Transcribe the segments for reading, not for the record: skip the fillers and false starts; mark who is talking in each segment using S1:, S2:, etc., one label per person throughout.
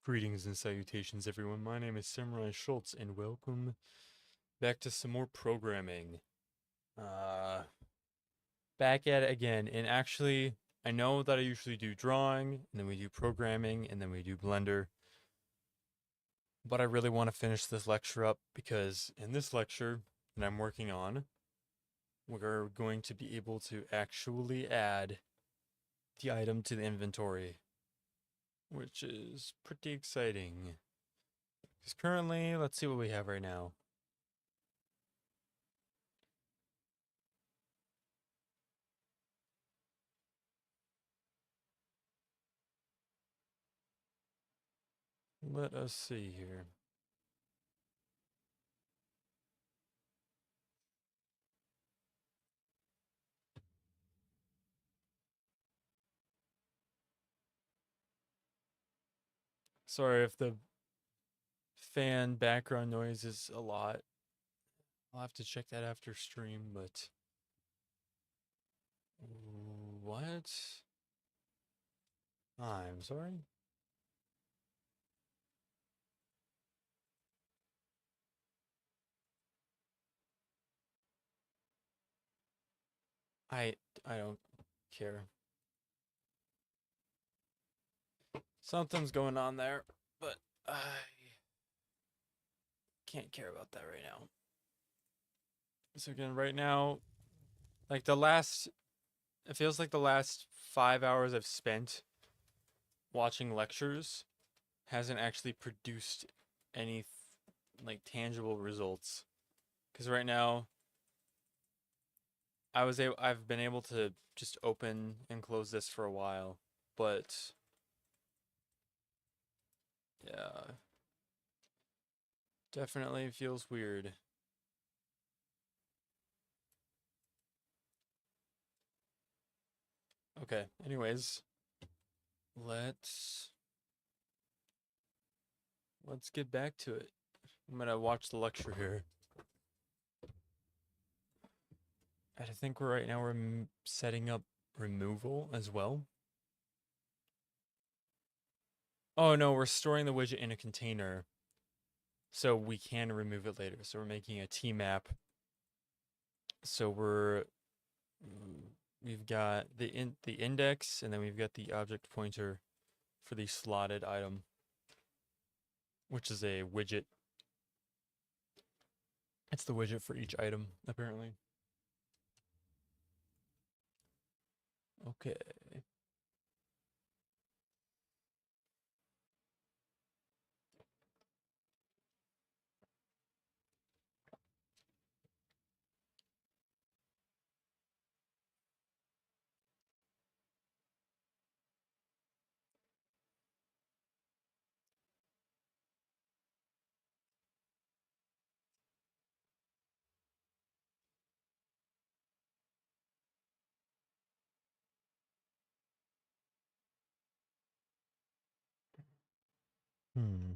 S1: Greetings and salutations, everyone. My name is Samurai Schultz, and welcome back to some more programming. Back at it again, and actually, I know that I usually do drawing, and then we do programming, and then we do Blender. But I really want to finish this lecture up because in this lecture that I'm working on, we're going to be able to actually add the item to the inventory, which is pretty exciting. Because currently, let's see what we have right now. Let us see here. Sorry if the fan background noise is a lot. I'll have to check that after stream, but what? I'm sorry. I I don't care. Something's going on there, but I can't care about that right now. So again, right now, like it feels like the last 5 hours I've spent watching lectures hasn't actually produced any like tangible results. Because right now, I've been able to just open and close this for a while, but yeah, definitely feels weird. Okay, anyways, let's let's get back to it. I'm gonna watch the lecture here. And I think right now we're setting up removal as well. Oh no, we're storing the widget in a container so we can remove it later. So we're making a T map. So we've got the index, and then we've got the object pointer for the slotted item, which is a widget. It's the widget for each item, apparently. Okay. Hmm.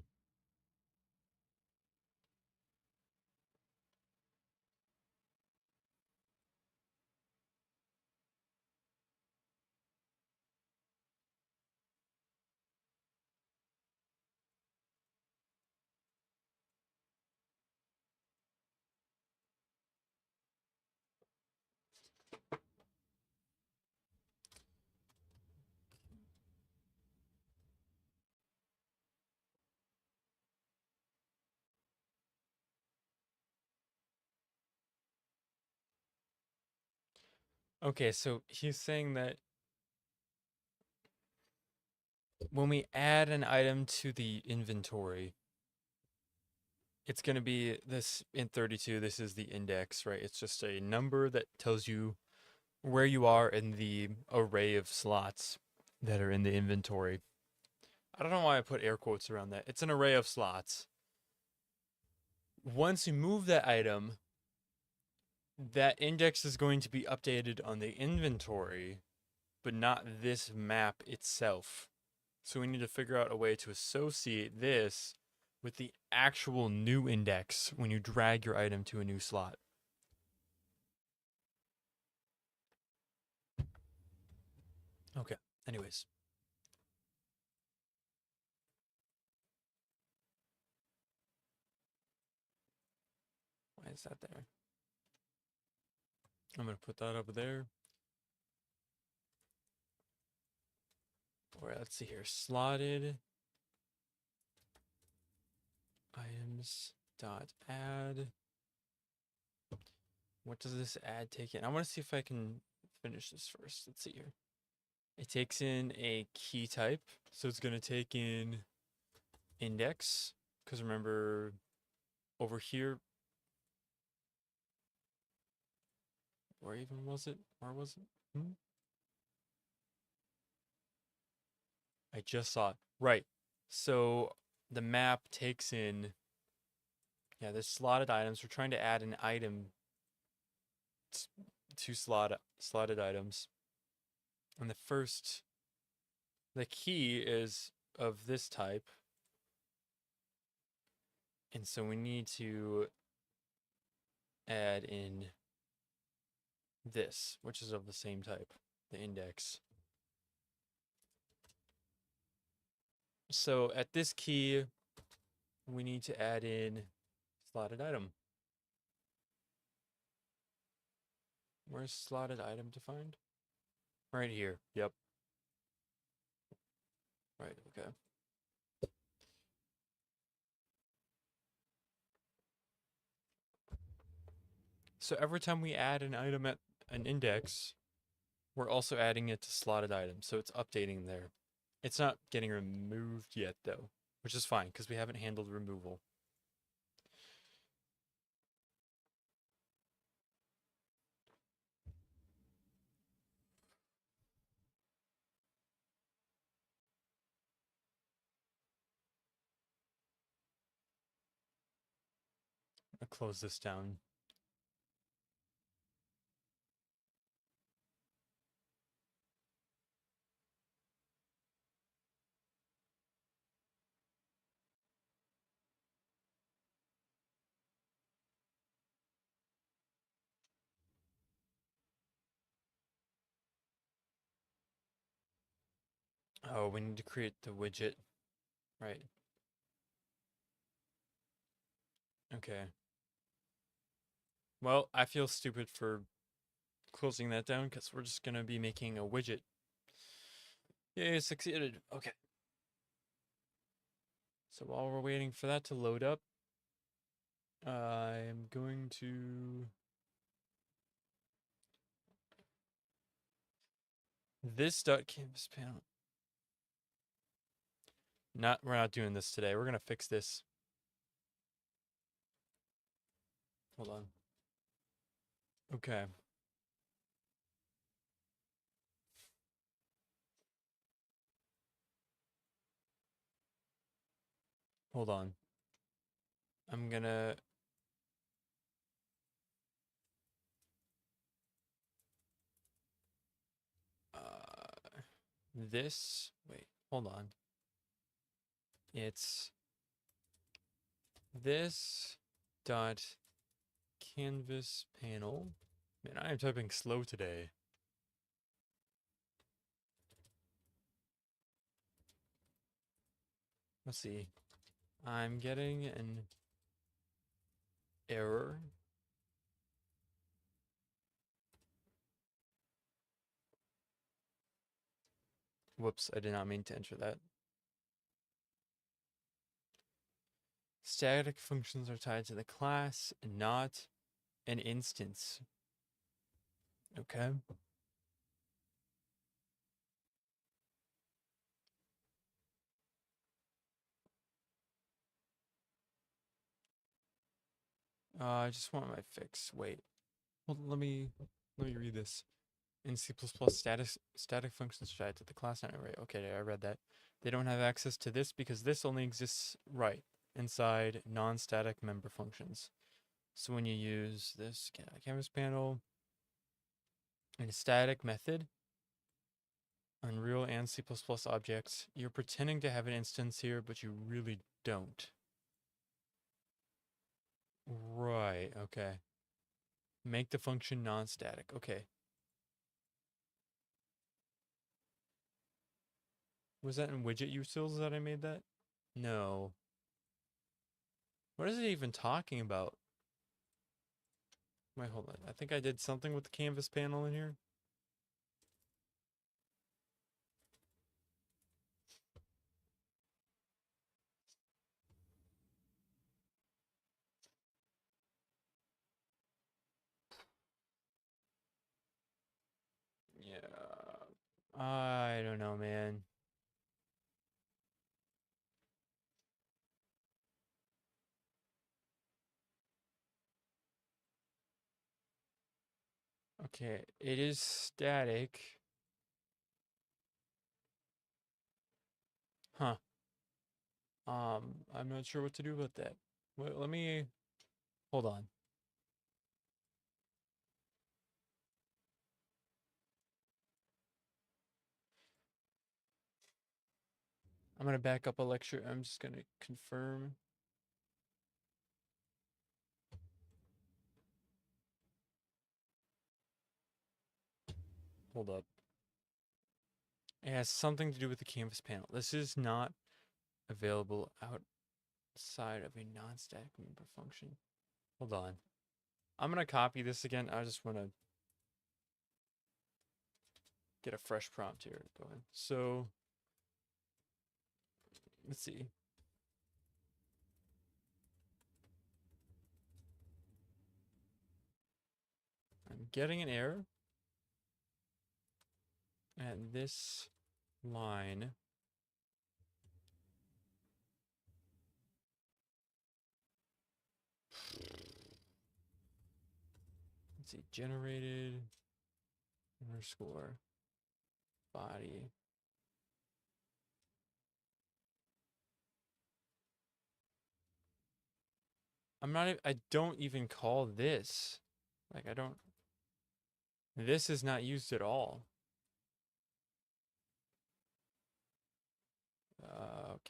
S1: Okay, so he's saying that when we add an item to the inventory, it's going to be this in 32. This is the index, right? It's just a number that tells you where you are in the array of slots that are in the inventory. I don't know why I put air quotes around that. It's an array of slots. Once you move that item, that index is going to be updated on the inventory, but not this map itself. So we need to figure out a way to associate this with the actual new index when you drag your item to a new slot. Okay, anyways. is that there? I'm going to put that over there. All right, let's see here. Slotted items dot add. What does this add take in? I want to see if I can finish this first. Let's see here. It takes in a key type. So it's going to take in index. Because remember, over here, where even was it? Where was it? I just saw it. Right. So the map takes in, yeah, there's slotted items. We're trying to add an item to slotted items. And the key is of this type. And so we need to add in this, which is of the same type, the index. So at this key, we need to add in slotted item. Where's slotted item defined? Right here. Yep. Right, okay. So every time we add an item at an index, we're also adding it to slotted items. So it's updating there. It's not getting removed yet though, which is fine because we haven't handled removal. I'll close this down. Oh, we need to create the widget. Right. Okay. Well, I feel stupid for closing that down because we're just going to be making a widget. Yay, succeeded. Okay. So while we're waiting for that to load up, I'm going to... This .canvas panel. We're not doing this today. We're gonna fix this. Hold on. Okay. Hold on. I'm gonna... this... Wait, hold on. It's... this dot canvas panel. Man, I am typing slow today. Let's see. I'm getting an error. Whoops, I did not mean to enter that. Static functions are tied to the class, not an instance. Okay. I just want my fix. Wait. Well, let me read this. In C++, static functions are tied to the class not array. Okay, I read that. They don't have access to this because this only exists inside non-static member functions. So when you use this canvas panel in a static method on real and C++ objects, you're pretending to have an instance here, but you really don't. Right, okay. Make the function non-static. Okay. Was that in widget utils that I made that? No. What is it even talking about? Wait, hold on. I think I did something with the canvas panel in here. Yeah. I don't know, man. Okay, it is static. Huh. I'm not sure what to do with that. Wait, let me hold on. I'm gonna back up a lecture. I'm just gonna confirm. Hold up. It has something to do with the canvas panel. This is not available outside of a non-static member function. Hold on. I'm gonna copy this again. I just wanna get a fresh prompt here going. So let's see. I'm getting an error. And this line let's see, generated underscore body. I don't even call this. Like, I don't, this is not used at all.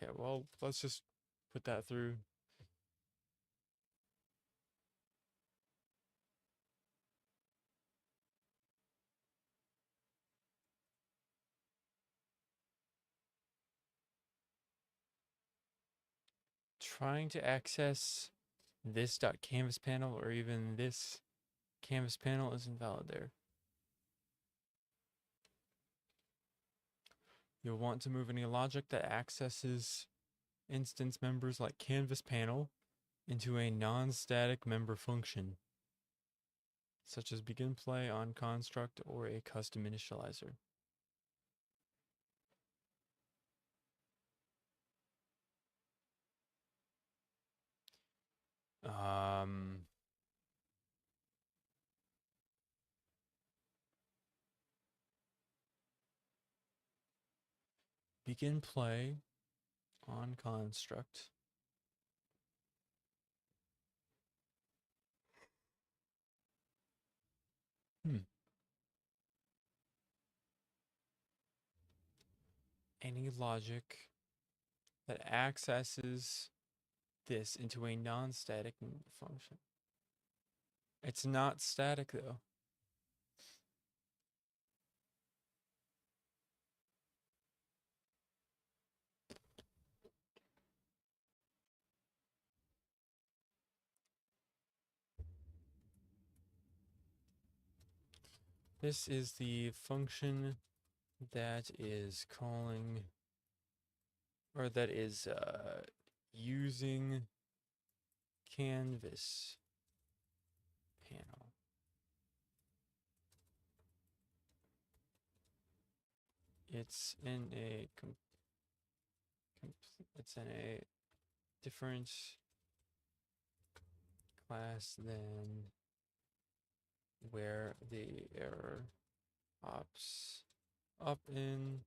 S1: Okay, well, let's just put that through. Trying to access this .canvas panel or even this canvas panel is invalid there. You'll want to move any logic that accesses instance members like canvas panel into a non-static member function, such as begin play on construct or a custom initializer. Um, Begin play on construct. Any logic that accesses this into a non-static member function. It's not static though. This is the function that is calling, or that is using canvas panel. It's in a it's in a different class than where the error pops up in.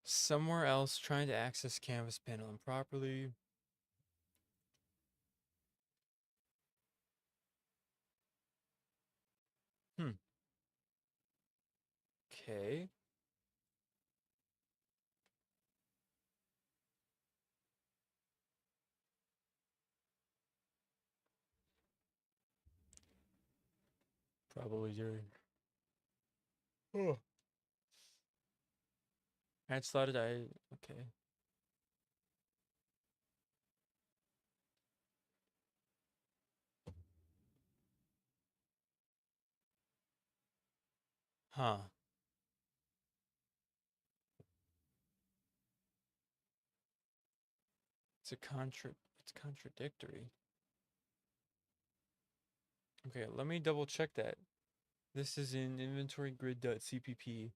S1: Somewhere else trying to access canvas panel improperly. Okay. Probably during. Oh. Add slotted item. Okay. Huh. It's contradictory. Okay, let me double check that. This is in inventory grid.cpp.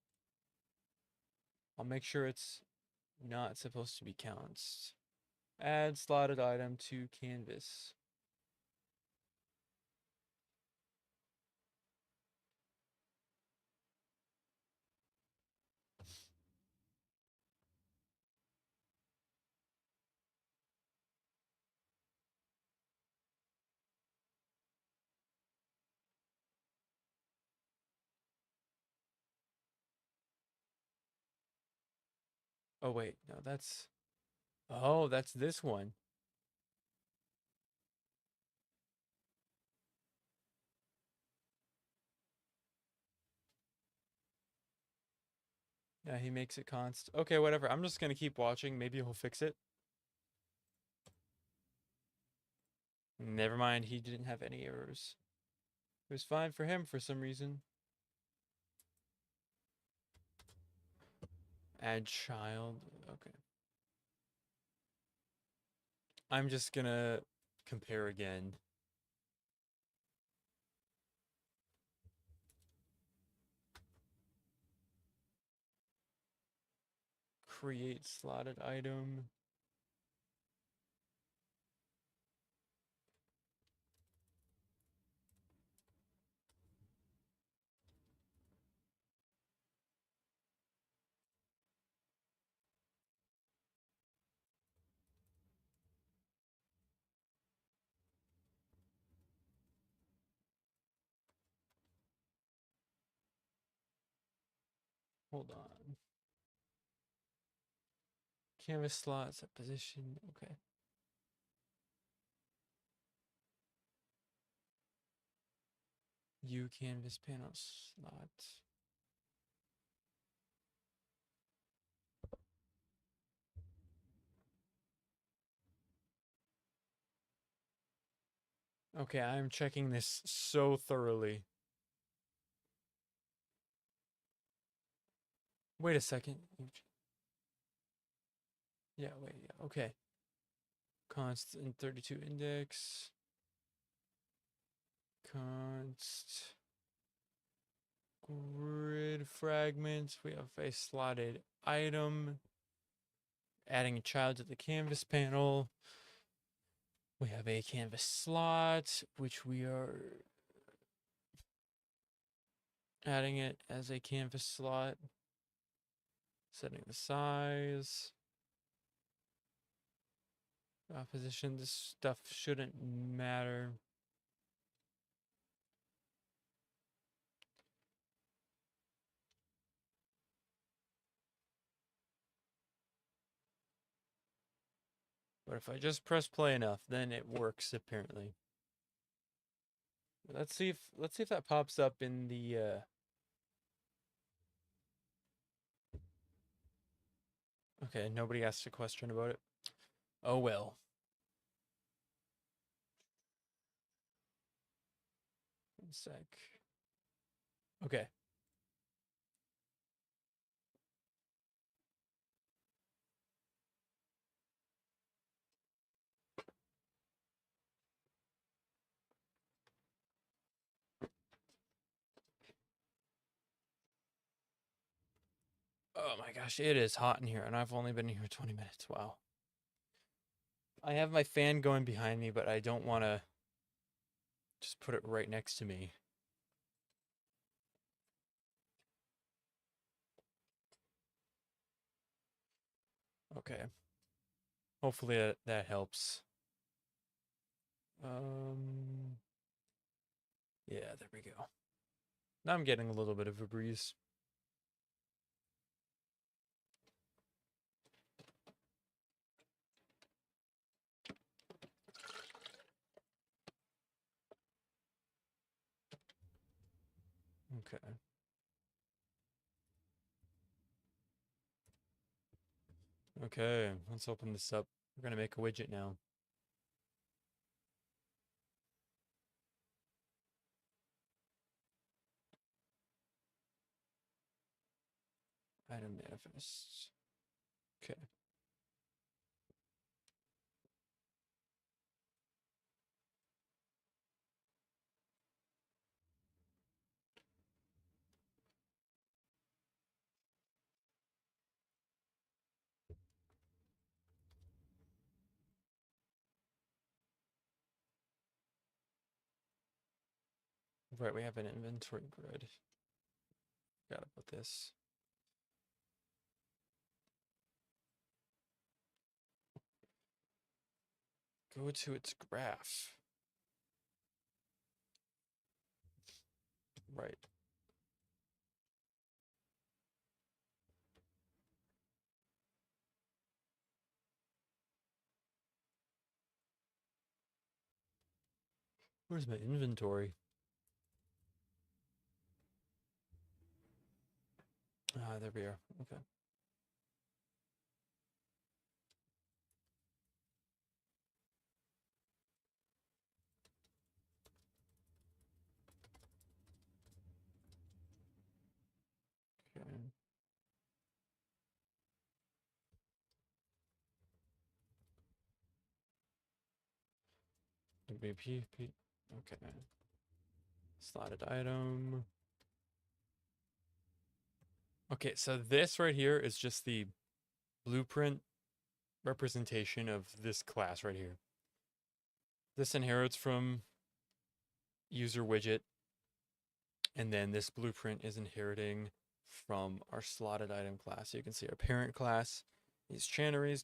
S1: I'll make sure it's not supposed to be counts. Add slotted item to canvas. Oh wait, no, that's oh, that's this one. Yeah, he makes it const. Okay, whatever. I'm just gonna keep watching. Maybe he'll fix it. Never mind, he didn't have any errors. It was fine for him for some reason. Add child. Okay. I'm just gonna compare again. Create slotted item. Hold on. Canvas slot, set position. Okay. U canvas panel slot. Okay, I'm checking this so thoroughly. Wait a second. Yeah, wait, yeah, okay. Constant 32 index. Const grid fragments. We have a slotted item. Adding a child to the canvas panel. We have a canvas slot, which we are adding it as a canvas slot. Setting the size. Position. This stuff shouldn't matter. But if I just press play enough, then it works apparently. Let's see if that pops up in the Okay, nobody asked a question about it. Oh well. One sec. Okay. Oh my gosh, it is hot in here, and I've only been here 20 minutes. Wow. I have my fan going behind me, but I don't want to just put it right next to me. Okay. Hopefully that helps. Yeah, there we go. Now I'm getting a little bit of a breeze. Okay. Okay, let's open this up. We're gonna make a widget now. Item manifest. Okay. Right, we have an inventory grid. Forgot about this. Go to its graph. Right. Where's my inventory? Ah, there we are. Okay. Okay. WP. Okay. Slotted item. Okay, so this right here is just the blueprint representation of this class right here. This inherits from user widget, and then this blueprint is inheriting from our slotted item class. So you can see our parent class is channeries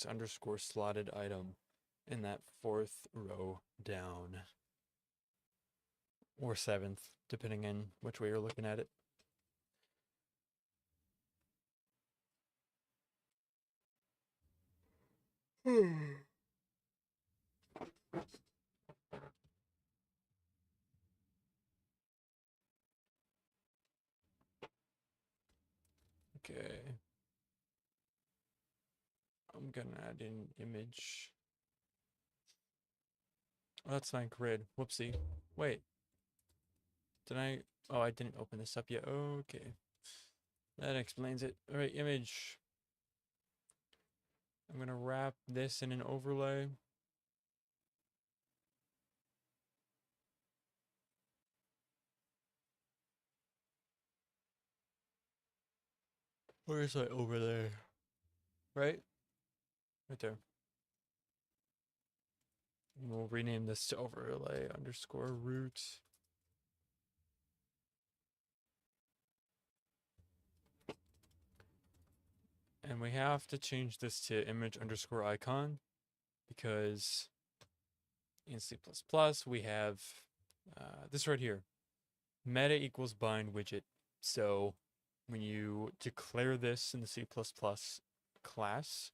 S1: underscore slotted item in that 4th row down, or 7th, depending on which way you're looking at it. Okay. I'm gonna add in image. Oh, that's my grid. Whoopsie. Wait. Did I? Oh, I didn't open this up yet. Okay. That explains it. All right, image. I'm gonna wrap this in an overlay. Where is my overlay? Right? Right there. And we'll rename this to overlay underscore root. And we have to change this to image underscore icon because in C++ we have this right here. Meta equals bind widget. So when you declare this in the C++ class,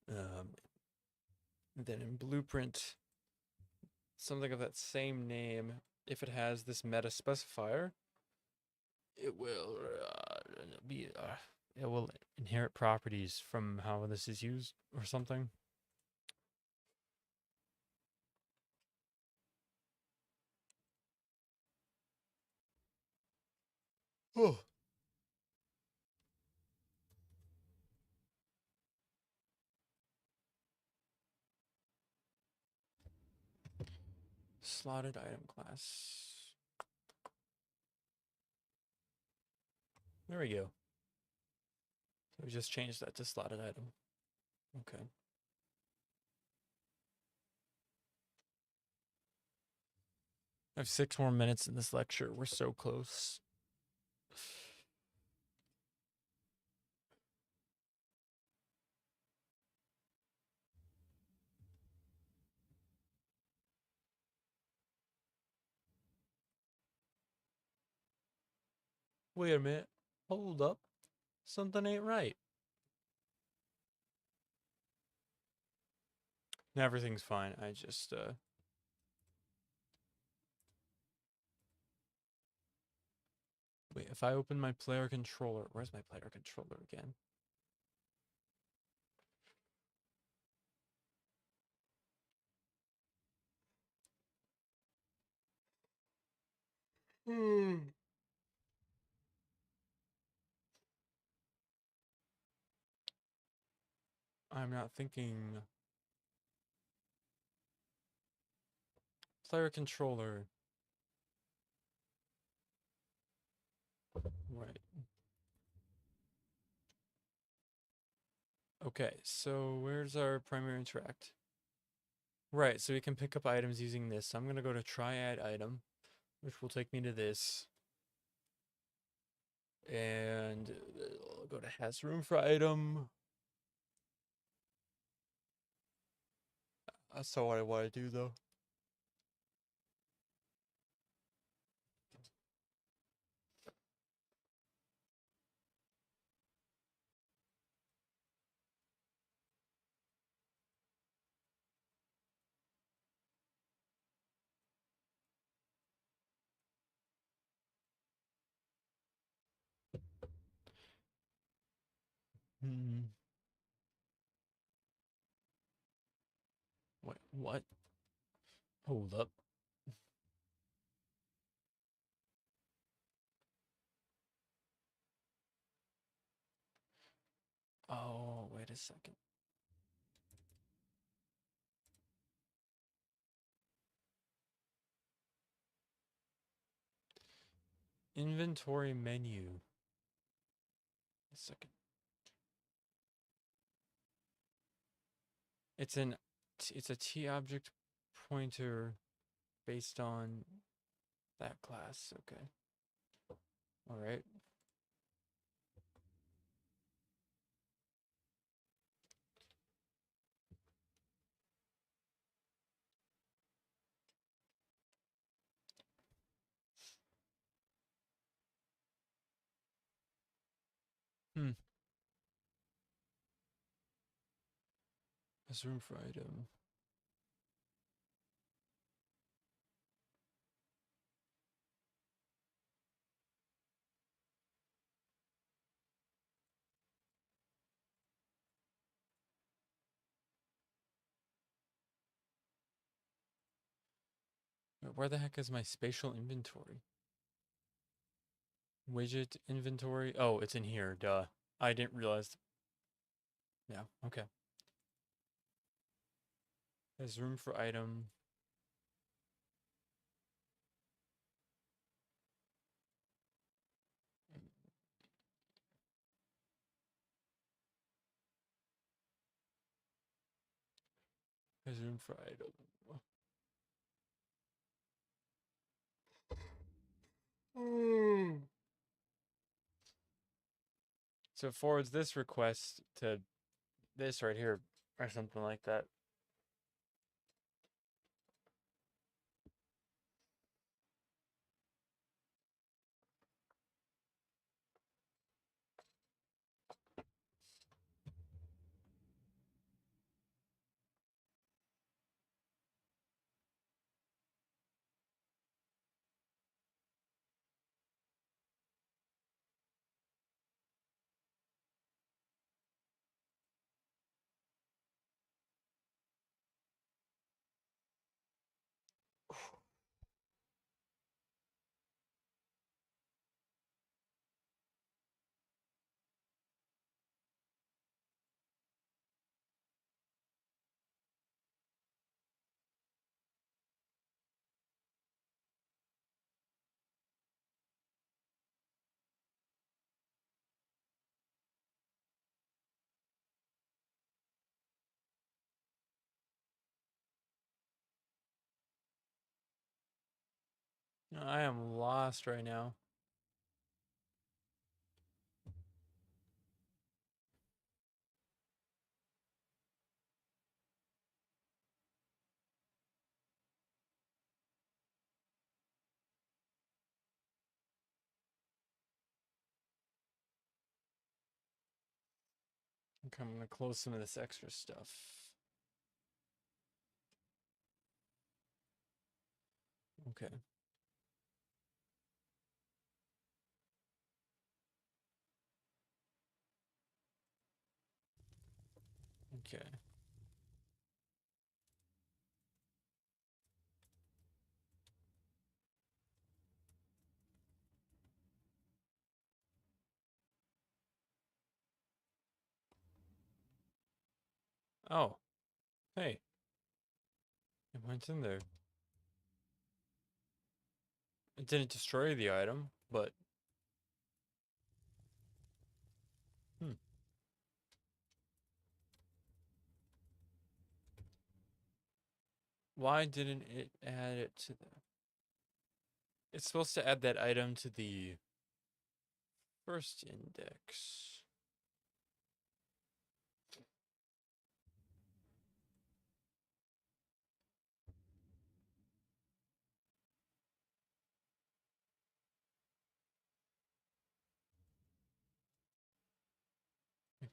S1: then in blueprint, something of that same name, if it has this meta specifier, it will it will inherit properties from how this is used or something. Oh. Slotted item class. There we go. So we just changed that to slotted item. Okay. I have 6 more minutes in this lecture. We're so close. Wait a minute. Hold up. Something ain't right. Everything's fine. I just wait, if I open my player controller, where's my player controller again? I'm not thinking. Player controller. Right. Okay, so where's our primary interact? Right, so we can pick up items using this. So I'm going to go to triad item, which will take me to this. And I'll go to has room for item. That's not what I want to do though. Hmm. Wait, what? Hold up. Oh, wait a second. Inventory menu. A second. It's a T object pointer based on that class. Okay. All right. Hmm. There's room for item. Where the heck is my spatial inventory? Widget inventory. Oh, it's in here. Duh. I didn't realize. Yeah. Okay. There's room for item. There's room for item. So it forwards this request to this right here or something like that. I am lost right now. Okay, I'm gonna close some of this extra stuff. Okay. Okay. Oh, hey, it went in there. It didn't destroy the item, but hmm. Why didn't it add it to the... It's supposed to add that item to the first index.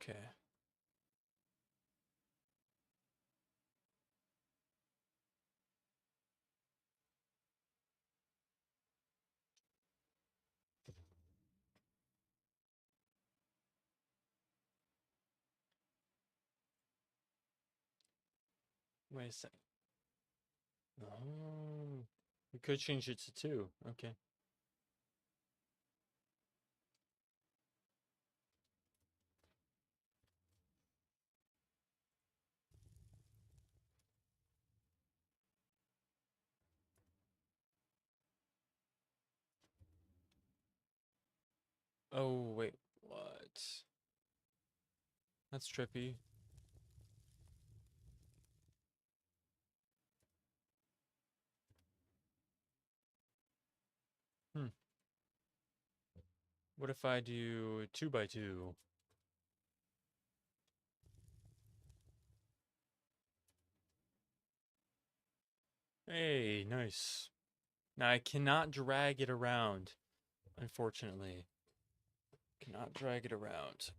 S1: Okay. Wait a sec. Oh, we could change it to 2. Okay. Oh, wait, what? That's trippy. Hmm. What if I do 2 by 2? Hey, nice. Now I cannot drag it around, unfortunately. Cannot drag it around.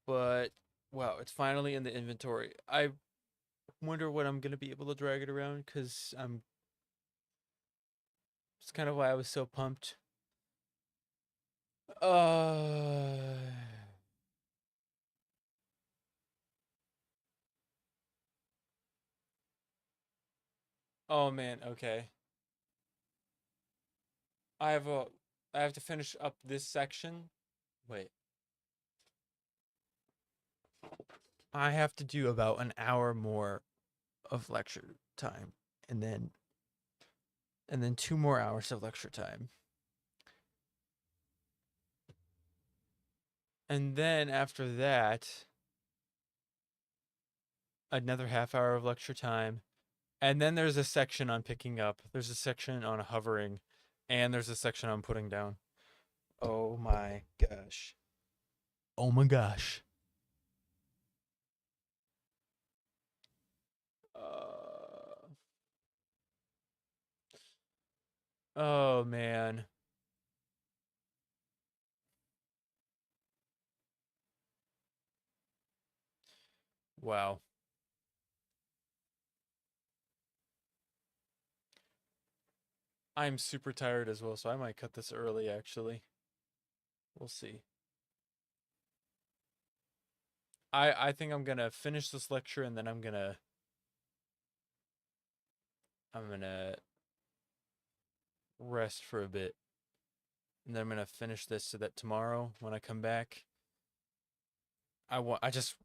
S1: But, wow, it's finally in the inventory. I wonder when I'm gonna be able to drag it around, because I'm... It's kind of why I was so pumped. Uh... Oh man, okay. I have a... I have to finish up this section. Wait. I have to do about an hour more of lecture time, and then 2 more hours of lecture time. And then after that, another half hour of lecture time. And then there's a section on picking up, there's a section on hovering, and there's a section on putting down. Oh my gosh. Oh my gosh. Uh, oh man. Wow. I'm super tired as well, so I might cut this early actually. We'll see. I think I'm gonna finish this lecture and then I'm gonna rest for a bit. And then I'm gonna finish this so that tomorrow when I come back, I just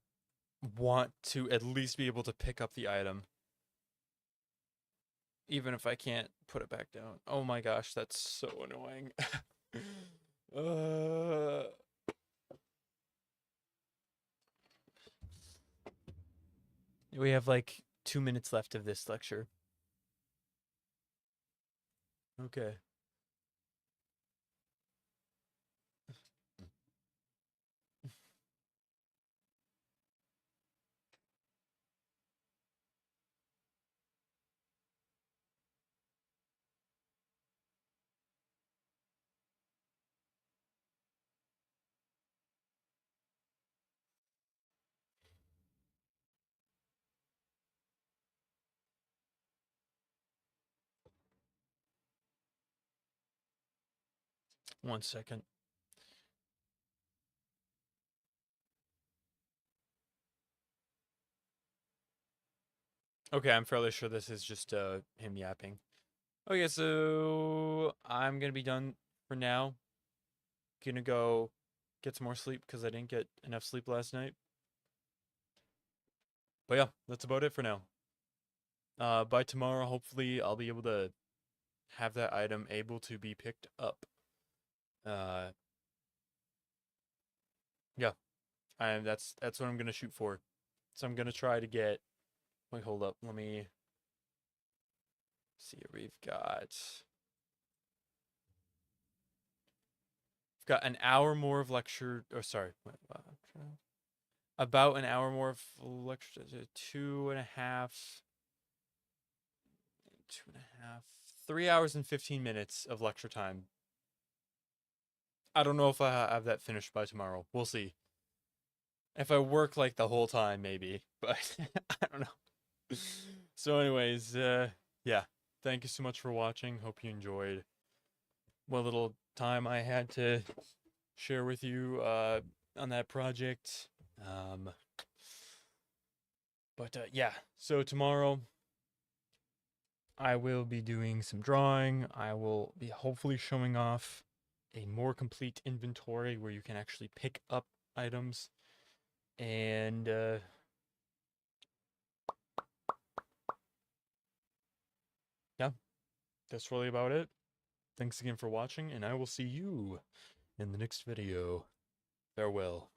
S1: want to at least be able to pick up the item. Even if I can't put it back down. Oh my gosh, that's so annoying. uh, we have like 2 minutes left of this lecture. Okay. 1 second. Okay, I'm fairly sure this is just him yapping. Okay, so I'm gonna be done for now. Gonna go get some more sleep because I didn't get enough sleep last night. But yeah, that's about it for now. By tomorrow, hopefully, I'll be able to have that item able to be picked up. Uh, yeah, that's what I'm gonna shoot for. So I'm gonna try to get. Wait, hold up. Let me see. We've got an hour more of lecture. Oh, sorry. About an hour more of lecture. 2.5. 2.5. 3 hours and 15 minutes of lecture time. I don't know if I have that finished by tomorrow. We'll see. If I work like the whole time, maybe, but I don't know. So, anyways, yeah. Thank you so much for watching. Hope you enjoyed what little time I had to share with you on that project. But yeah, so tomorrow I will be doing some drawing. I will be hopefully showing off a more complete inventory where you can actually pick up items. And yeah, that's really about it. Thanks again for watching, and I will see you in the next video. Farewell.